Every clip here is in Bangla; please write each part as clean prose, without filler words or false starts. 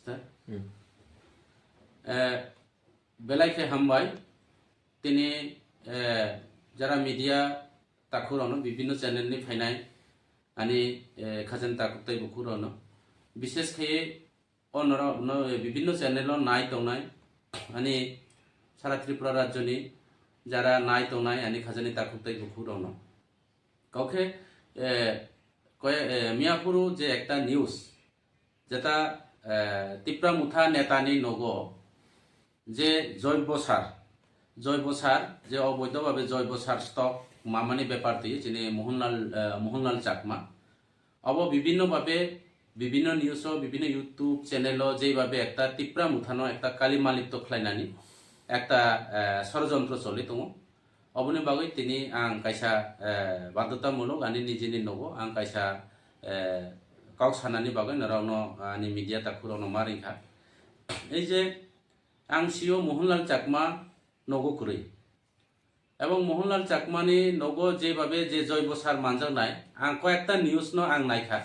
স্যার বেলাইকে হামবাই তিনি যারা মিডিয়া তাকুরনো বিভিন্ন চ্যানেলनि फायनाय आनी खाजन ताकुतै बुकुरनो विशेष खायै अनर বিভিন্ন চ্যানেল नाय दंनाय आनी सारा त्रिपुरा राज्यनि যারা नाय दंनाय आनी खाजनि ताकुतै बुकुरनो काउके मियापुरु जे एकटा निউজ যেটা তিপ্রা মুথা নেতানি নগো যে জৈব সার যে অবৈধভাবে জৈব সার স্টক মামানি ব্যাপার দিয়ে যিনি মোহনলাল চাকমা অব বিভিন্নভাবে বিভিন্ন নিউজ বিভিন্ন ইউটিউব চ্যানেল যেভাবে একটা তিপ্রা মুথানো একটা কালিমালিপ্ত খাইনানি একটা ষড়যন্ত্র চলে দङ অবনি বাগৈ তিনি आं কাইসা বাধ্যতামূলক আনি নিজেনি নগো आं কাইসা কাউ সানানি বাগৈ নরাवनो आनी মিডিয়া তাকুরাवनो मारिखा এই যে आं सिओ मोहनलाल चाकमा नगो कुरै এবং মোহনলাল চাকমানি নগো যেভাবে যে জৈব সার মানজানায় आं কয়েকটা নিউজ ন आं নাইখা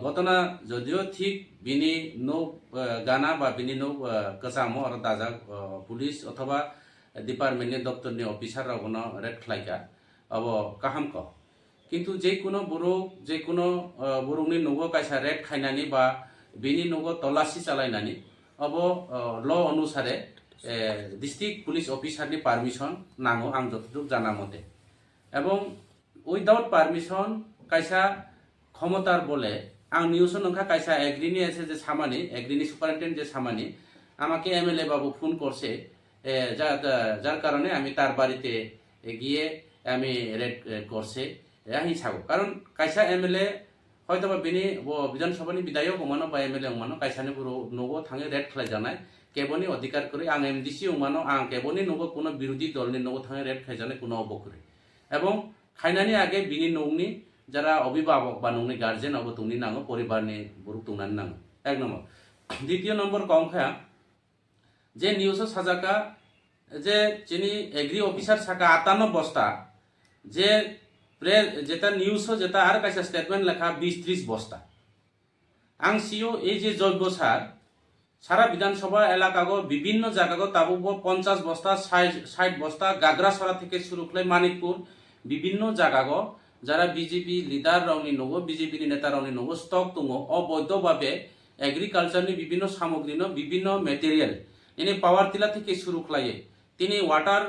ঘটনা যদিও ঠিক বিনি নৌ গানা বা বিনি নৌ কসামো আর দাজা পুলিশ অথবা ডিপার্টমেন্টনি দপ্তরনি অফিসার রাগনো রেড খাইকা अब কাহাম ক কিন্তু যে কোনো বরুংনি নগো কাইসা রেড খাইনানি বা বিনি নগো তল্লাশি চালাইনানি अब ल अनुसारे डिस्ट्रिक्ट पुलिस अफिसारनि पारमिशन नांगौ आं जतटुक जाना मते एवं उइदाउट पारमिशन कायसा क्षमतार बोले आं निउज नंखा कायसा एग्रिनि एसे जे सामानि एग्रिनि सुपारिनटेन्डेंट जे सामानि আমাকে এমএলএ বাবু ফোন করছে যার কারণে আমি তার বাড়িতে গিয়ে আমি রেড করছে আহি ছাগো কারণ কায়সা এমএলএ হয়তোবা বিনি বিধানসভাनि বিধায়क उमानो बा एमएलए उमानो कायसानि बुरो नगो थाङै रेड खालायजानाय केबनि अधिकार करै आं एमडिसि उमानो आं केबनि नगो कोनो बिरोधी दलनि नगो थाङै रेड खालायजानाय कोनो अबकरै এবং खायनानि आगे बिनि नौनि যারা অভিভাবক বা নৌनि গার্জেন अब तुंनि नाङो परिबारनि बुरु तुंनानै नाङो एक नम्बर द्वितीय नम्बर कमखा जे निउज साजाका जे चिनि एग्री अफिसार साका 58 बस्ता जे যেটা নিউজ যেটা আর কাছে স্টেটমেন্ট লেখা 20-30 বস্তা আং সিও এই যে জৈব সার সারা বিধানসভা এলাকাগো বিভিন্ন জায়গাগো তাবুবো 50 বস্তা 60 বস্তা গাগরাছড়া থেকে শুরু করে মানিকপুর বিভিন্ন জায়গাগো যারা বিজেপি লিডার রাউনি নগো বিজেপি নেতা রাউনি নগো স্টক দङ অবৈধভাবে এগ্রিকালচারনি বিভিন্ন সামগ্রী বিভিন্ন মেটেরিয়াল ইনি পাওয়ার টিলা থেকে শুরু খাইয়ে তিনি ওয়াটার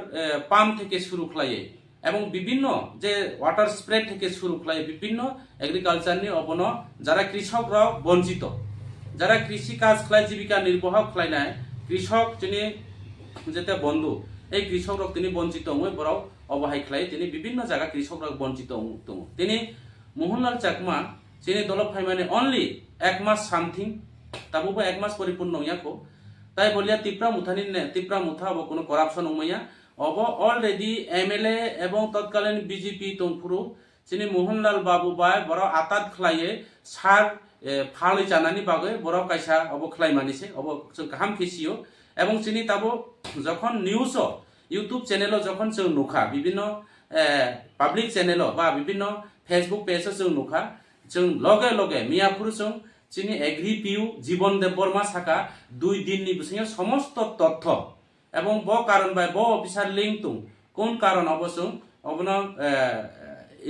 পাম্প থেকে শুরু খাইয়ে এবং বিভিন্ন যে ওয়াটার স্প্রে থেকে শুরু করে বিভিন্ন এগ্রিকালচারনি অবন যারা কৃষকরাও বঞ্চিত যারা কৃষি কাজ খাই জীবিকা নির্বাহ খাইনায় কৃষক যিনি যেতে বন্ধু এই কৃষকরা তিনি বঞ্চিত হয়ে বড় অবহাই খাই তিনি বিভিন্ন জায়গা কৃষকরা বঞ্চিত দङ তিনি মোহনলাল চাকমা যিনি দল ফাইমানে অনলি 1 মাস সামথিং তাবুবো 1 মাস পরিপূর্ণ ইয়াকো তাই বলিয়া তিপ্রা মুথা अब কোনো করাপশন উমাইয়া अब अलरेडी एमएलए एवं तत्कालीन बीजेपी तंफुरु चिनि मोहनलाल बाबू बाय बर आताद खलाये सार फालि जानानि बागै बर कायसा अब खलायमानिसे अब जों गाहाम खेसियो एवं चिनि ताबो जखन निउज यूट्यूब चैनल जखन जों नुखा विभिन्न पाब्लिक चैनल बा विभिन्न फेसबुक पेज जों नुखा जों लगे लगे मियापुर जों चिनि एग्री पिउ जीवन देव बर्मा साका 2 दिननि बिसिङाव समस्त तथ्य এবং ব কারণ বাই ব অফিসার লিঙ্ক তুং কোন কারণ অবশ্য অবন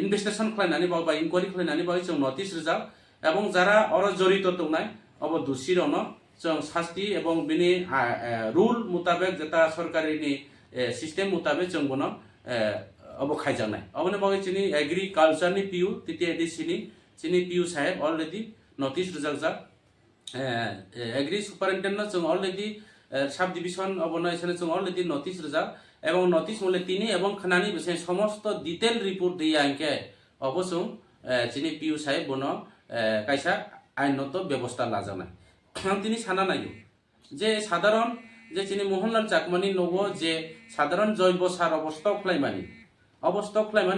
ইনভেস্টিগেশন খাইনানি বা ইনকোয়ারি খাইনানি বা जों নোটিস রিজার্ভ এবং যারা অর জড়িত দংনাই অব দোষীরন जों শাস্তি এবং বিনি রুল মোতাবেক যেটা সরকারিনি সিস্টেম মোতাবেক जों বন অব খাইজানাই অবনে বাগৈ চিনি এগ্রিকালচারনি পিউ তৃতীয় এডিসিনি চিনি পিউ সাহেব অলরেডি নোটিস রিজার্ভ যা এগ্রি সুপারিনটেন্ডেন্ট जों অলরেডি সাব ডিভিশন অবনয় এখানে जों অলরেডি নোটিস রিজার্ভ এবং নোটিস মূলে তিনি এবং খানানি বিষয়ে সমস্ত ডিটেল রিপোর্ট দিয়ে আঙ্কে অবশ্য চিনি পিউ সাহেব বন কাইসা আইনত ব্যবস্থা লাজানায় তিনি সানা নাইও যে সাধারণ যে চিনি মোহনলাল চাকমানি নগো যে সাধারণ জৈব সার অবস্থা খাইমানি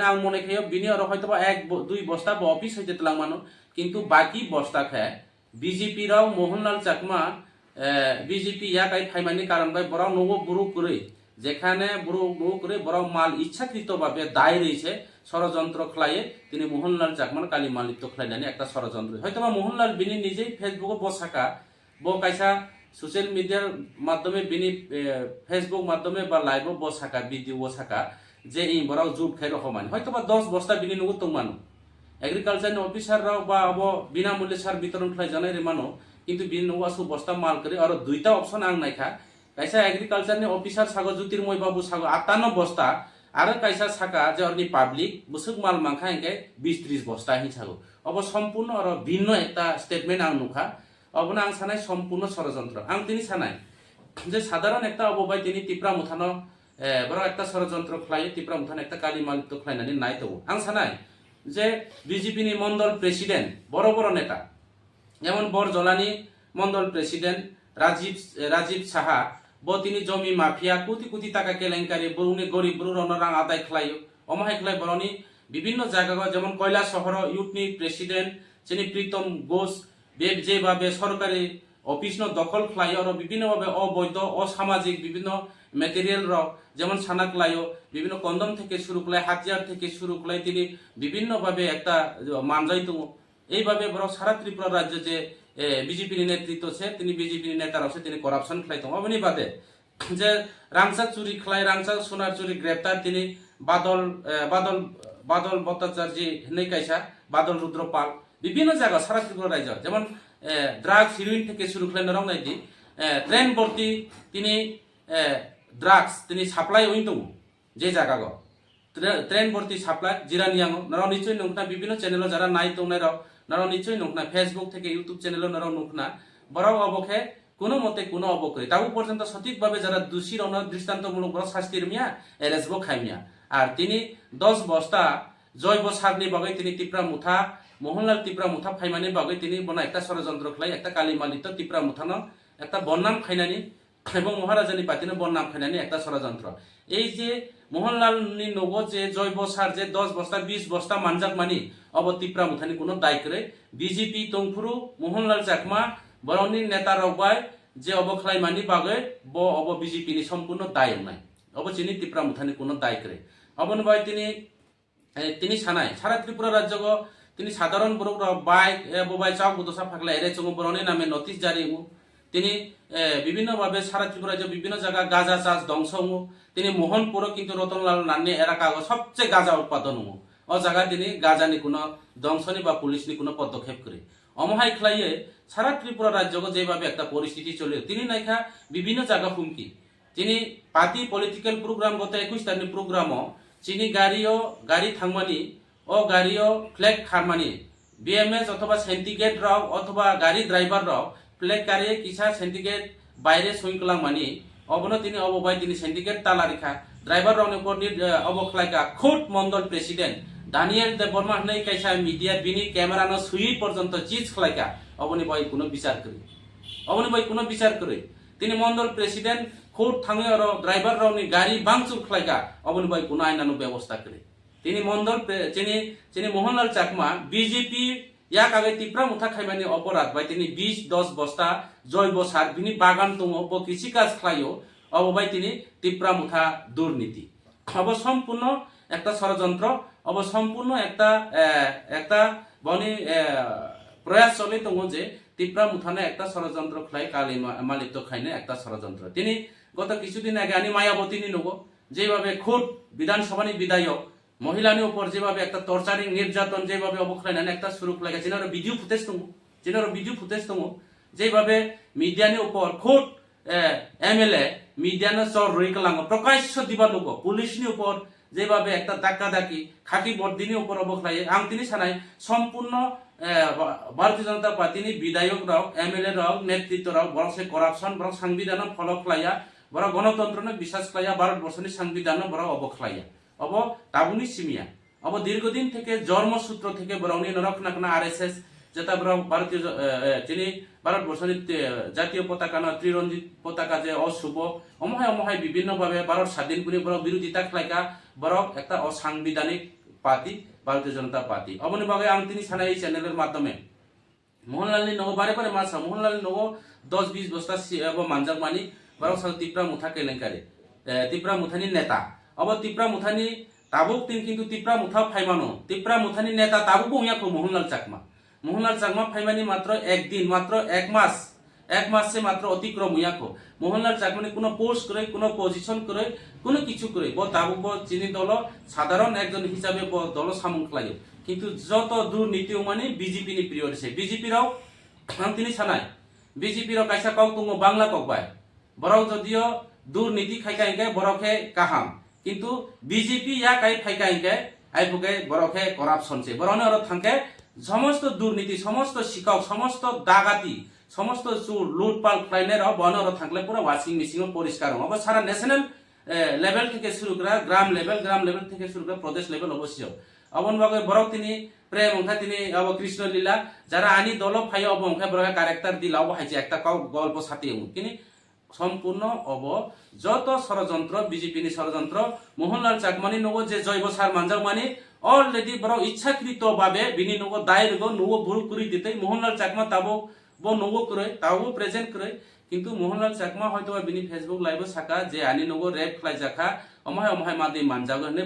আং মনে খাইও বিনি আর হয়তো 1-2 বস্তা বা অফিস হইতে তলামানো কিন্তু বাকি বস্তা খায় বিজেপি রাও মোহনলাল চাকমা বিজেপি ইয়াকাই ফাইমানি কারণ বাই বড় নগো বুরু করে যেখানে বুরু করে বড় মাল ইচ্ছাকৃতভাবে দায় রয়েছে ষড়যন্ত্র খাইয়ে তিনি মোহনলাল চাকমান কালি মালিপ্ত খাইনানি একটা ষড়যন্ত্র হয়তো মোহনলাল বিনি নিজেই ফেসবুকে বসাকা bo kaisa social media মাধ্যমে বিনি ফেসবুক মাধ্যমে বা live bo saka video bo saka je in borok job khai rokoman hoyto ba 10 বস্তা বিনি nugo tongmano এগ্রিকালচার অফিসার রাও বা আবো বিনামূল্যে সার বিতরণ খাই জানাই রে মানো কিন্তু বিন নওয়াসু বস্তা মাল করে আর দুইটা অপশন আং নাইখা কাইসা এগ্রিকালচার নি অফিসার সাগো জ্যোতির্ময় বাবু সাগো 58 বস্তা আর কাইসা সাকা যে অরনি পাবলিক বুসুক মাল মাংখা একে 20-30 বস্তা হি সাগো অব সম্পূর্ণ আর ভিন্ন একটা স্টেটমেন্ট আং নুখা অবনা আং সানাই সম্পূর্ণ ষড়যন্ত্র আং তিনি সানাই যে সাধারণ একটা অববাই তিনি টিপ্রা মুথানো বড় একটা ষড়যন্ত্র খাই টিপ্রা মুথানো একটা কালী মালিক খাইনানি নাই তো আং সানাই যে বিজেপি নি মন্ডল প্রেসিডেন্ট বড় বড় নেতা যেমন বরজলানি মন্ডল প্রেসিডেন্ট রাজীব সাহা ব তিনি জমি মাফিয়া কোটি কোটি টাকা কেলেঙ্কারি বরুনি গরিব বরুর রাং আদায় খালাইও অমাহাই খালাই বরনি বিভিন্ন জায়গা যেমন কয়লা শহর ইউথনি প্রেসিডেন্ট যিনি প্রীতম ঘোষ যেভাবে সরকারি অফিস দখল খালাই আর বিভিন্নভাবে অবৈধ অসামাজিক বিভিন্ন মেটেরিয়াল যেমন সানা খালাইও বিভিন্ন কন্দম থেকে শুরু করে হাতিয়ার থেকে শুরু করে তিনি বিভিন্নভাবে একটা মানজাই দো এইভাবে বড় সারা ত্রিপুরা রাজ্য যে বিজেপির নেতৃত্ব আছে তিনি বিজেপির নেতার আছে তিনি করাপশন খাই দো অবনি বাদে যে রাংসা চুরি খাই রাংসা সোনার চুরি গ্রেপ্তার তিনি বাদল ভট্টাচার্য নেই কাইসা বাদল রুদ্রপাল বিভিন্ন জায়গা সারা ত্রিপুরা রাজ্য যেমন ড্রাগস হিরোইন থেকে শুরু করে নরম নাইদি ট্রেন ভর্তি তিনি ড্রাগস তিনি সাপ্লাই হইন দো যে জায়গা ট্রেন ভর্তি সাপ্লাই জিরা নিয়াঙ নর নিশ্চয় নংনা বিভিন্ন চ্যানেল যারা নাই দৌনাই নর নিশ্চয় নংনা ফেসবুক থেকে ইউটিউব চ্যানেল নর নংনা বড় অবখে কোনো মতে কোনো অবকরে তাও পর্যন্ত সঠিকভাবে যারা দোষী রন দৃষ্টান্তমূলক বড় শাস্তির মিয়া এরেসবো খাইমিয়া আর তিনি 10 বস্তা জৈব সারনি বাগে তিনি টিপ্রা মুথা মোহনলাল টিপ্রা মুথা ফাইমানি বাগে তিনি বনা একটা ষড়যন্ত্র খাই একটা কালিমালিত টিপ্রা মুথানো একটা বন্নাম খাইনানি এবং মহারাজানি পাতিনো বন্নাম খাইনানি একটা ষড়যন্ত্র এই যে মোহনলাল নি নগদ যে জৈব সার যে 10 বস্তা 20 বস্তা মানজাক মানি অব টিপ্রা মুথানি কোনো দায় করে বিজেপি তংফুরু মোহনলাল চাকমা বরনি নেতা রবাই যে অবখলাই মানি বাগে ব অব বিজেপি নি সম্পূর্ণ দায় নাই অব চিনি টিপ্রা মুথানি কোনো দায় করে অবন ভাই তিনি সানাই সারা ত্রিপুরা রাজ্য তিনি সাধারণ বড় বাইক ববাই চাও বুদসা ফাকলা এরে চঙ্গ বরনি নামে নোটিশ জারি তিনি বিভিন্নভাবে সারা ত্রিপুরা রাজ্য বিভিন্ন জায়গা গাঁজা চাষ ধ্বংস তিনি মোহনপুর কিন্তু রতনলাল নান্নি এলাকা সবচেয়ে গাঁজা উৎপাদন ও জায়গা তিনি গাঁজানি কোনো ধ্বংসনি বা পুলিশনি কোনো পদক্ষেপ করে অমহাই খাইয়ে সারা ত্রিপুরা রাজ্য যেভাবে একটা পরিস্থিতি চলে তিনি নাইখা বিভিন্ন জায়গা হুমকি তিনি পার্টি পলিটিক্যাল প্রোগ্রাম গত 21 তারিখ প্রোগ্রাম চিনি গাড়ি থাংমানি ও গাড়িও ফ্ল্যাগ খারমানি বিএমএস অথবা সেন্টিগেট রাও অথবা গাড়ি ড্রাইভার রাও ফ্ল্যাগ কারিয়ে কিসা সেন্টিগেট বাইরে সইকলাং মানি অবন তিনি অববাই তিনি সেন্টিগেট তালা রেখা ড্রাইভার রাও উপর অবখলাইকা খুদ মন্ডল প্রেসিডেন্ট দানিয়েল দেববর্মা হনাই কাইসা মিডিয়া বিনি ক্যামেরা ন সুই পর্যন্ত চিজ খলাইকা অবনি বই কোনো বিচার করে তিনি মন্ডল প্রেসিডেন্ট খুদ থাঙে আর ড্রাইভার রাওনি গাড়ি ভাঙচুর খলাইকা অবনি বই কোনো আইনানো ব্যবস্থা করে তিনি মন্ডল চিনি মোহনলাল চাকমা বিজেপি ইয়াক আগে টিপ্রা মুথা খাইমানি অপরাধ বাই তিনি 20-10 বস্তা জৈব সার বিনি বাগান দङ ব কৃষি কাজ খাইও অববাই তিনি টিপ্রা মুথা দুর্নীতি অব সম্পূর্ণ একটা ষড়যন্ত্র অব সম্পূর্ণ একটা বনি প্রয়াস চলে দङ যে টিপ্রা মুথানে একটা ষড়যন্ত্র খাই কালি মালিত খাইনে একটা ষড়যন্ত্র তিনি গত কিছুদিন আগে আনি মায়াবতী নি নগো যেভাবে খুদ বিধানসভানি বিধায়ক মহিলানি উপর যেভাবে একটা টর্চারিং নির্যাতন যেভাবে অবখলাইনানে একটা শুরু লাগে যেনার ভিডিও ফুটেজ দङ যেভাবে মিডিয়ানি উপর খুদ এমএলএ মিডিয়ানো চর রই গেলাঙ্গ প্রকাশ্য দিবা লোক পুলিশনি উপর যেভাবে একটা ধাক্কাধাক্কি খাকি বর্দিনী উপর অবখলাইয়ে আং তিনি সানাই সম্পূর্ণ ভারতীয় জনতা পার্টিনি বিধায়ক রাও এমএলএ রাও নেতৃত্ব রাও বরং সে করাপশন বরং সংবিধান ফলো খাইয়া বরং গণতন্ত্রনে বিশ্বাস খাইয়া ভারতবর্ষনি সংবিধান বরং অবখলাইয়া অব তাবুনি সিমিয়া অব দীর্ঘদিন থেকে জন্মসূত্র থেকে বরংনি নরকনাকনা আরএসএস যেটা বরং ভারতীয় তিনি ভারতবর্ষের জাতীয় পতাকা ত্রিরঞ্জিত পতাকা যে অশুভ অমহায় বিভিন্নভাবে ভারত স্বাধীন করে বরং বিরোধিতা খাইকা বরং একটা অসাংবিধানিক পার্টি ভারতীয় জনতা পার্টি অবনি বাগে আং তিনি সানাই এই চ্যানেলের মাধ্যমে মোহনলালনি নগো বারে মাসা মোহনলাল নগো 10-20 বস্তা মানজাক মানি বরং টিপ্রা মুথা কেলেঙ্কারি টিপ্রা মুথানি নেতা अब टिप्रा मुथानी ताबुक तीन किंतु टिप्रा मुथा फाइमानो टिप्रा मुथानी नेता ताबुक बुंयाखौ मोहनलाल चाकमा फाइमानी मात्र 1 दिन मात्र 1 मास এক মাসে মাত্র অতিক্রম হইয়াকো মোহনলাল চাকমানি কোনো পোস্ট করে কোনো পজিশন করে কোনো কিছু করে তাবুক চিনি দল সাধারণ একজন হিসাবে দল সামুং খালাयो কিন্তু যত দুর্নীতি মানে বিজেপি नि पिरियड से বিজেপি রাও তিনি সানাय বিজেপি রাও কাইসা কক দङ বাংলা ককবাय বরাও যদিও দুর্নীতি খাইকাইকে বরকে কাহাম কিন্তু বিজেপি या কাই ফাইকাইকে আইফুকে বরকে করাপশন से বরনে আর থাঙ্কে সমস্ত দুর্নীতি সমস্ত শিকাও সমস্ত দাগাতি সমস্ত চুর লুটপাট খাইনের বনর থাকলে পুরো ওয়াশিং মেশিন পরিষ্কার হবে সারা ন্যাশনাল লেভেল থেকে শুরু করে গ্রাম লেভেল থেকে শুরু করে প্রদেশ লেভেল অবশ্যই অবন ভাবে বরক তিনি প্রেম অংখা তিনি কৃষ্ণ লীলা যারা আনি দল ফাই অব অংখা বরক ক্যারেক্টার দিলাও বাহাইছে একটা গল্প সাথে কিনি সম্পূর্ণ অব যত ষড়যন্ত্র বিজেপি নি ষড়যন্ত্র মোহনলাল চাকমানি নগো যে জৈব সার মানজাও মানে অলরেডি বড় ইচ্ছাকৃত ভাবে বিনি নগো দায়ের গো নগো বুরু করি দিতে মোহনলাল চাকমা তাবো বো নগো করে তাও প্রেজেন্ট করে কিন্তু মোহনলাল চাকমা হয়তো বিনি ফেসবুক লাইভ সাকা যে আনি নগো রেপ খাই জাখা অমায় মাদি মানজাগ হনে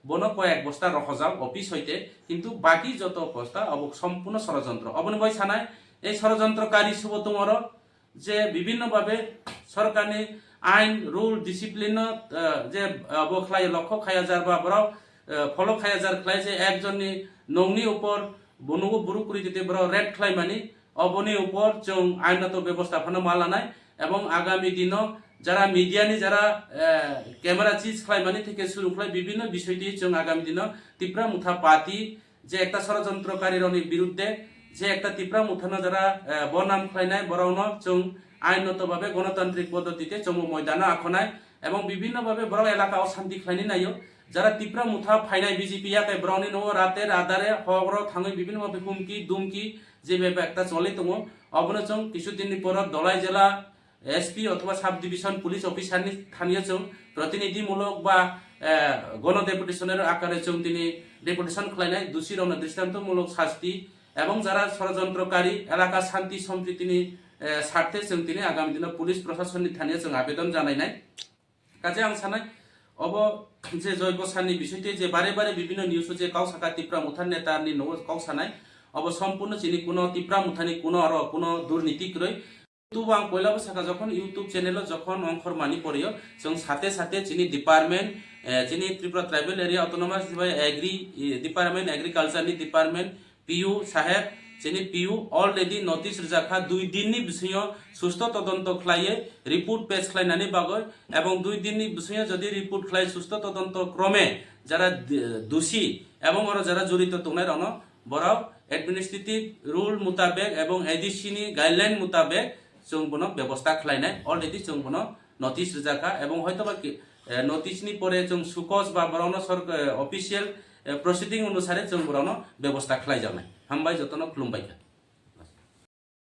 বন কয়েক বস্তা রহজাও অফিস হইতে কিন্তু বাকি যত বস্তা অব সম্পূর্ণ ষড়যন্ত্র অবন বই সানায় এই ষড়যন্ত্রকারী শুভ তোমার যে বিভিন্ন ভাবে সরকারি আইন রুল ডিসিপ্লিন যে বখলাই লক্ষ্য খাইয়াজার বা বড় ফলো খাইয়াজার খাই যে একজননি নংনি উপর বনুগো বুরু করি দিতে বড় রেড খাই মানি অবনি উপর जों আইনত ব্যবস্থাপনা মালানায় এবং আগামী দিন যারা মিডিয়ানি যারা ক্যামেরা চিজ খাই মানি থেকে শুরু খাই বিভিন্ন বিষয়টি जों আগামী দিন ত্রিপুরা মুথা পার্টি যে একটা ষড়যন্ত্রকারীর বিরুদ্ধে যে একটা ত্রিপুরা মুথানো যারা বনাম খাইনায় বড়ন जों আইনতভাবে গণতান্ত্রিক পদ্ধতিতে जों ময়দানে আখনায় এবং বিভিন্ন ভাবে বড় এলাকা অশান্তি খাইনি নাইও যারা ত্রিপুরা মুথা ফাইনাই বিজেপি ইয়াতে ব্রাউনি নো রাতের আধারে হগ্র থাঙে বিভিন্ন ভাবে হুমকি দুমকি যে ভাবে একটা চলে দङ অবনে जों কিছুদিন পর দলাই জেলা এসপি অথবা সাব ডিভিশন পুলিশ অফিসারনি স্থানীয় जों প্রতিনিধিমূলক বা গণ ডেপুটেশনের আকারে जों তিনি ডেপুটেশন খাইনায় দোষী রণ দৃষ্টান্তমূলক শাস্তি এবং যারা ষড়যন্ত্রকারী এলাকা শান্তি সম্প্রীতিনি স্বার্থে जों তিনি আগামী দিনে পুলিশ প্রশাসননি স্থানীয় जों আবেদন জানাইনায় কাজে আं সানাय অব যে জৈব সারনি বিষয়টি যে বারে বারে বিভিন্ন নিউজ যে কাউ সাকা ত্রিপুরা মুথান নেতানি নো কাউ সানায় অব সম্পূর্ণ চিনি কোনো ত্রিপুরা মুথানি কোনো আর কোনো দুর্নীতি করে ইউটিউব আं পয়লাবো সাকা যখন ইউটিউব চ্যানেল যখন অংখর মানি পড়িও जों সাথে সাথে চিনি ডিপার্টমেন্ট চিনি Tripura tribal area autonomous agri department এগ্রিকালচারনি ডিপার্টমেন্ট পিইউ সাহেব চিনি পিইউ অলরেডি নোটিস রিজাখা 2 দিননি বিষয় সুস্থ তদন্ত খাইয়ে রিপোর্ট পেশ খাইনানি বাগয় এবং 2 দিননি বিষয় যদি রিপোর্ট খাই সুস্থ তদন্ত ক্রমে যারা দোষী এবং ওরা যারা জড়িত তোনার অন বড় এডমিনিস্ট্রেটিভ রুল মোতাবেক এবং এডিসিনি গাইডলাইন মোতাবেক जों বন ব্যবস্থা খাইনায় অলরেডি जों বন নোটিস রিজাখা এবং হয়তোবা নোটিসনি পরে जों সুকস বা বড়ন সরকার অফিসিয়াল প্রসিডিং অনুসারে जों বড়ন ব্যবস্থা খাই জানায় হামবাই যতন খুলুমবাইকা।